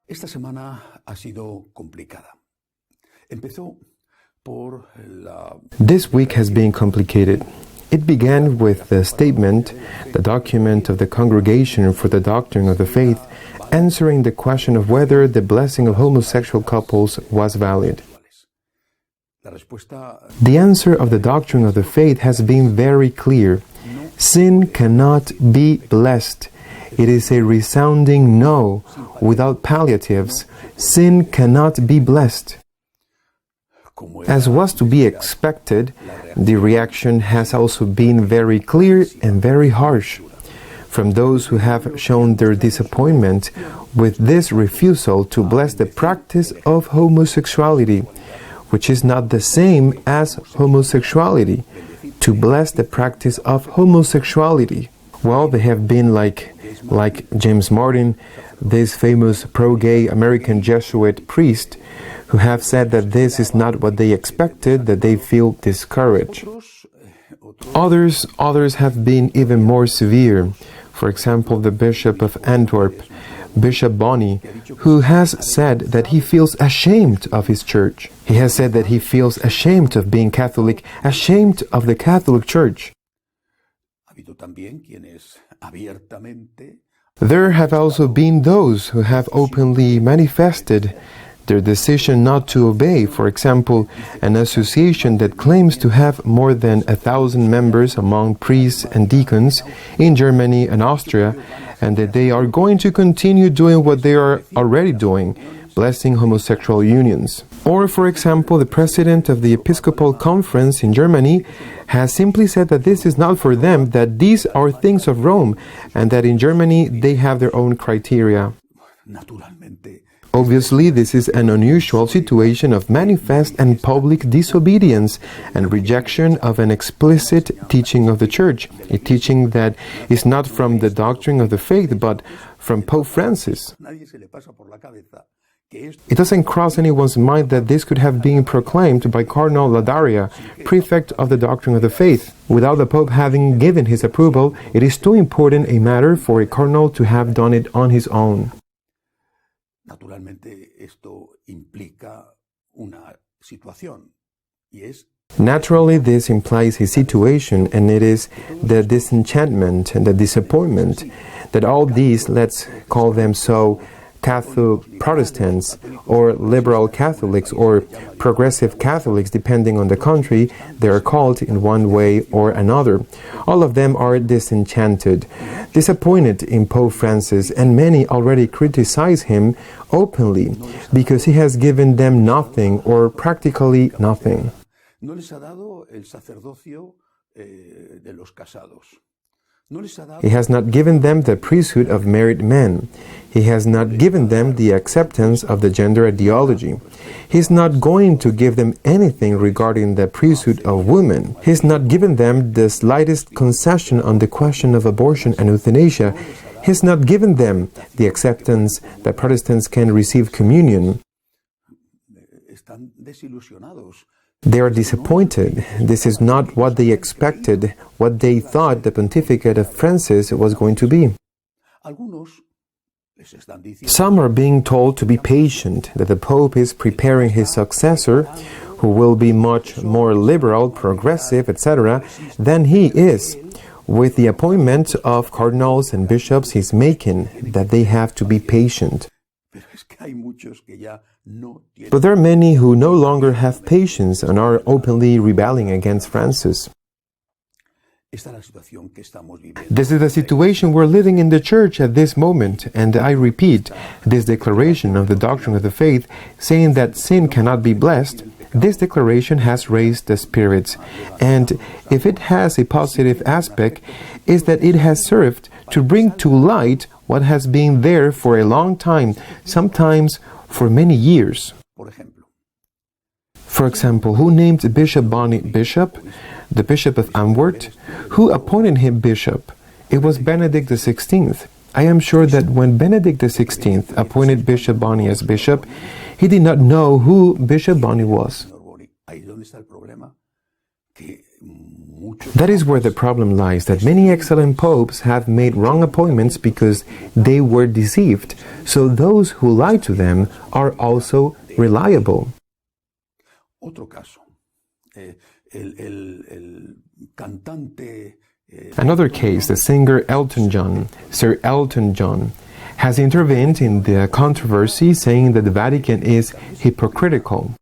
Esta semana ha sido complicada. Empezó por la... This week has been complicated. It began with the statement, the document of the Congregation for the Doctrine of the Faith, answering the question of whether the blessing of homosexual couples was valid. The answer of the Doctrine of the Faith has been very clear. Sin cannot be blessed. It is a resounding no, without palliatives. Sin cannot be blessed. As was to be expected, the reaction has also been very clear and very harsh. From those who have shown their disappointment with this refusal to bless the practice of homosexuality, which is not the same as homosexuality, to bless the practice of homosexuality. Well, they have been like James Martin, this famous pro-gay American Jesuit priest, who have said that this is not what they expected, that they feel discouraged. Others have been even more severe. For example, the Bishop of Antwerp, Bishop Bonney, who has said that he feels ashamed of his church. He has said that he feels ashamed of being Catholic, ashamed of the Catholic Church. There have also been those who have openly manifested their decision not to obey. For example, an association that claims to have more than 1,000 members among priests and deacons in Germany and Austria, and that they are going to continue doing what they are already doing, blessing homosexual unions. Or, for example, the president of the Episcopal Conference in Germany has simply said that this is not for them, that these are things of Rome, and that in Germany they have their own criteria. Obviously, this is an unusual situation of manifest and public disobedience and rejection of an explicit teaching of the Church, a teaching that is not from the doctrine of the faith, but from Pope Francis. It doesn't cross anyone's mind that this could have been proclaimed by Cardinal Ladaria, prefect of the doctrine of the faith. Without the Pope having given his approval, it is too important a matter for a cardinal to have done it on his own. Naturally, this implies a situation, and it is the disenchantment and the disappointment that all these, let's call them so, Catholic Protestants or liberal Catholics or progressive Catholics, depending on the country, they are called in one way or another. All of them are disenchanted, disappointed in Pope Francis, and many already criticize him openly because he has given them nothing or practically nothing. He has not given them the priesthood of married men. He has not given them the acceptance of the gender ideology. He is not going to give them anything regarding the priesthood of women. He has not given them the slightest concession on the question of abortion and euthanasia. He has not given them the acceptance that Protestants can receive communion. They are disappointed. This is not what they expected, what they thought the pontificate of Francis was going to be. Some are being told to be patient, that the Pope is preparing his successor, who will be much more liberal, progressive, etc., than he is. With the appointment of cardinals and bishops he's making, that they have to be patient. But there are many who no longer have patience and are openly rebelling against Francis. This is the situation we're living in the Church at this moment, and I repeat, this declaration of the doctrine of the faith, saying that sin cannot be blessed, this declaration has raised the spirits, and if it has a positive aspect, is that it has served to bring to light what has been there for a long time, sometimes for many years. For example, who named Bishop Bonney bishop? The Bishop of Antwerp? Who appointed him bishop? It was Benedict XVI. I am sure that when Benedict XVI appointed Bishop Bonney as bishop, he did not know who Bishop Bonney was. That is where the problem lies, that many excellent popes have made wrong appointments because they were deceived. So those who lie to them are also reliable. Otro caso, el cantante. Another case, the singer Elton John, Sir Elton John, has intervened in the controversy, saying that the Vatican is hypocritical.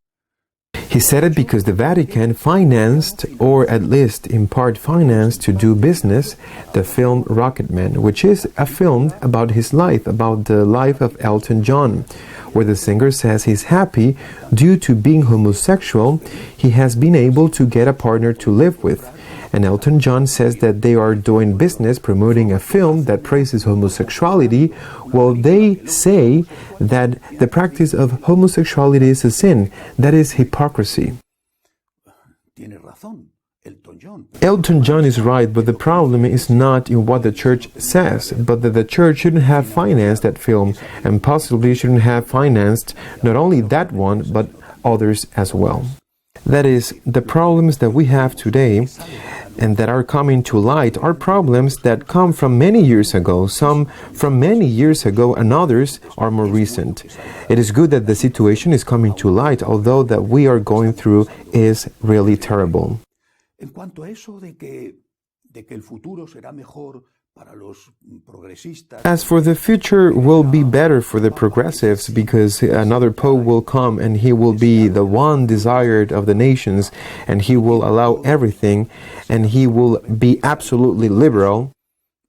He said it because the Vatican financed, or at least in part financed, to do business, the film Rocketman, which is a film about his life, about the life of Elton John, where the singer says he's happy due to being homosexual, he has been able to get a partner to live with. And Elton John says that they are doing business promoting a film that praises homosexuality, while they say that the practice of homosexuality is a sin. That is hypocrisy. Elton John is right, but the problem is not in what the church says, but that the church shouldn't have financed that film, and possibly shouldn't have financed not only that one, but others as well. That is, the problems that we have today and that are coming to light are problems that come from many years ago, some from many years ago, and others are more recent. It is good that the situation is coming to light, although that we are going through is really terrible. En cuanto a eso de que el futuro será mejor para los progresistas. As for the future will be better for the progressives because another pope will come and he will be the one desired of the nations and he will allow everything and he will be absolutely liberal.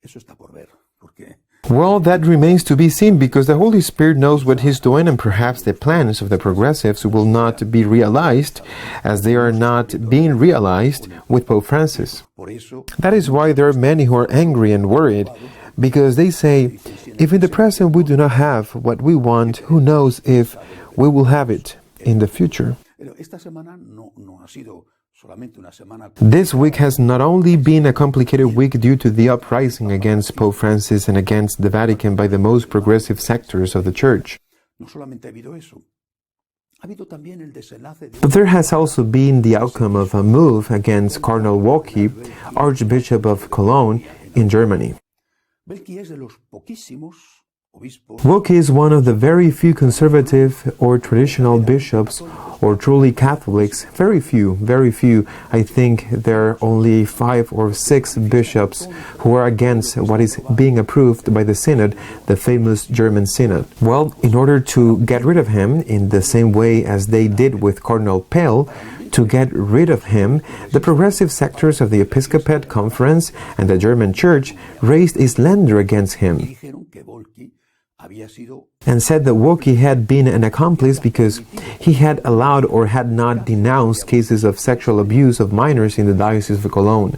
Eso está por ver, porque Well, that remains to be seen because the Holy Spirit knows what He's doing and perhaps the plans of the progressives will not be realized as they are not being realized with Pope Francis. por eso That is why there are many who are angry and worried because they say, if in the present we do not have what we want, who knows if we will have it in the future. pero esta semana no ha sido solamente una semana. This week has not only been a complicated week due to the uprising against Pope Francis and against the Vatican by the most progressive sectors of the Church, No solamente ha habido eso, ha habido también el desenlace de but there has also been the outcome of a move against Cardinal Walke, Archbishop of Cologne, in Germany. Belki es de los poquísimos obispos Walke is one of the very few conservative or traditional bishops or truly Catholics, very few. I think there are only 5 or 6 bishops who are against what is being approved by the Synod, the famous German Synod. Well, in order to get rid of him, in the same way as they did with Cardinal Pell, to get rid of him, the progressive sectors of the Episcopate Conference and the German Church raised a slander against him dijeron que Belki había sido and said that Walke had been an accomplice because he had allowed or had not denounced cases of sexual abuse of minors in the Diocese of Cologne.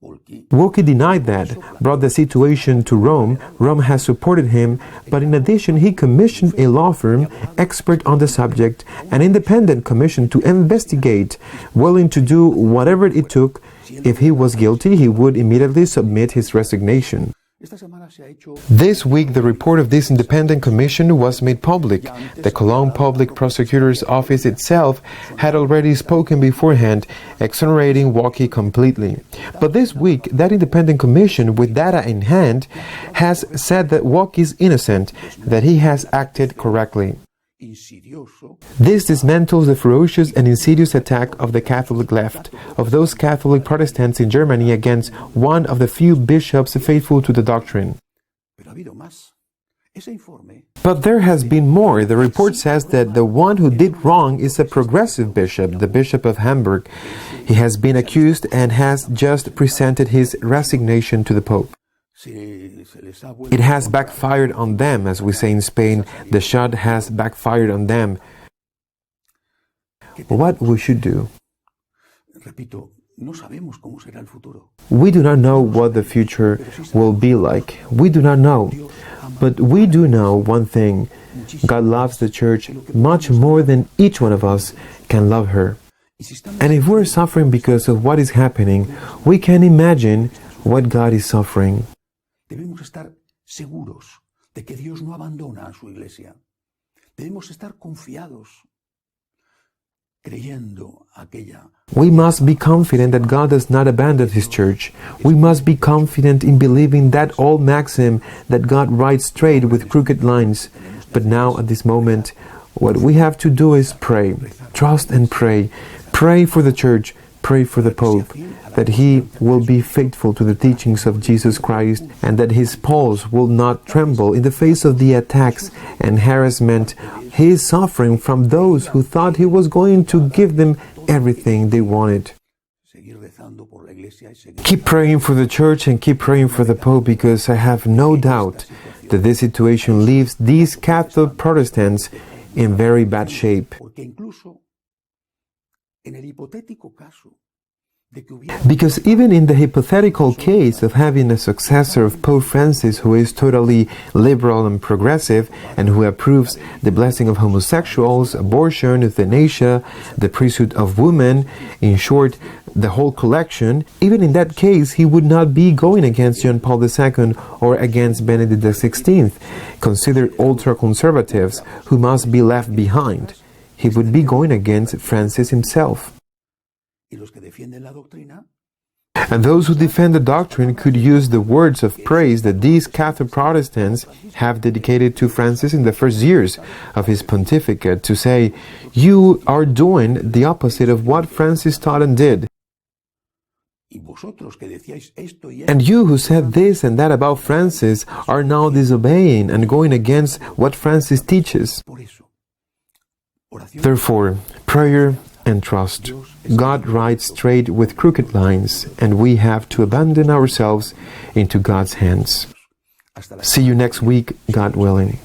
Belki Walke denied that, brought the situation to Rome. Rome has supported him, but in addition he commissioned a law firm, expert on the subject, an independent commission to investigate, willing to do whatever it took. If he was guilty, he would immediately submit his resignation. esta semana se ha hecho This week, the report of this independent commission was made public. The Cologne Public Prosecutor's Office itself had already spoken beforehand, exonerating Walke completely. But this week, that independent commission, with data in hand, has said that Walke is innocent, that he has acted correctly. insidioso This dismantles the ferocious and insidious attack of the Catholic left, of those Catholic Protestants in Germany against one of the few bishops faithful to the doctrine. pero ha habido más. Ese informe But there has been more. The report says that the one who did wrong is a progressive bishop, the Bishop of Hamburg. He has been accused and has just presented his resignation to the Pope. se les ha vuelto It has backfired on them, as we say in Spain. The shot has backfired on them. What we should do? repito, no sabemos cómo será el futuro. We do not know what the future will be like. We do not know. But we do know one thing. God loves the church much more than each one of us can love her. Y si estamos And if we're suffering because of what is happening, we can imagine what God is suffering. debemos estar seguros de que Dios no abandona a su iglesia. Debemos estar confiados creyendo aquella. We must be confident that God does not abandon His church. We must be confident in believing that old maxim that God writes straight with crooked lines. But now, at this moment, what we have to do is pray. Trust and pray. Pray for the church. Pray for the Pope, that he will be faithful to the teachings of Jesus Christ and that his pulse will not tremble in the face of the attacks and harassment he is suffering from those who thought he was going to give them everything they wanted. Keep praying for the church and keep praying for the Pope, because I have no doubt that this situation leaves these Catholic Protestants in very bad shape. Because even in the hypothetical case of having a successor of Pope Francis who is totally liberal and progressive and who approves the blessing of homosexuals, abortion, euthanasia, the priesthood of women, in short, the whole collection, even in that case he would not be going against John Paul II or against Benedict XVI, considered ultra-conservatives who must be left behind. He would be going against Francis himself. And those who defend the doctrine could use the words of praise that these Catholic Protestants have dedicated to Francis in the first years of his pontificate to say, you are doing the opposite of what Francis taught and did. And you who said this and that about Francis are now disobeying and going against what Francis teaches. Therefore, prayer and trust. God writes straight with crooked lines, and we have to abandon ourselves into God's hands. See you next week, God willing.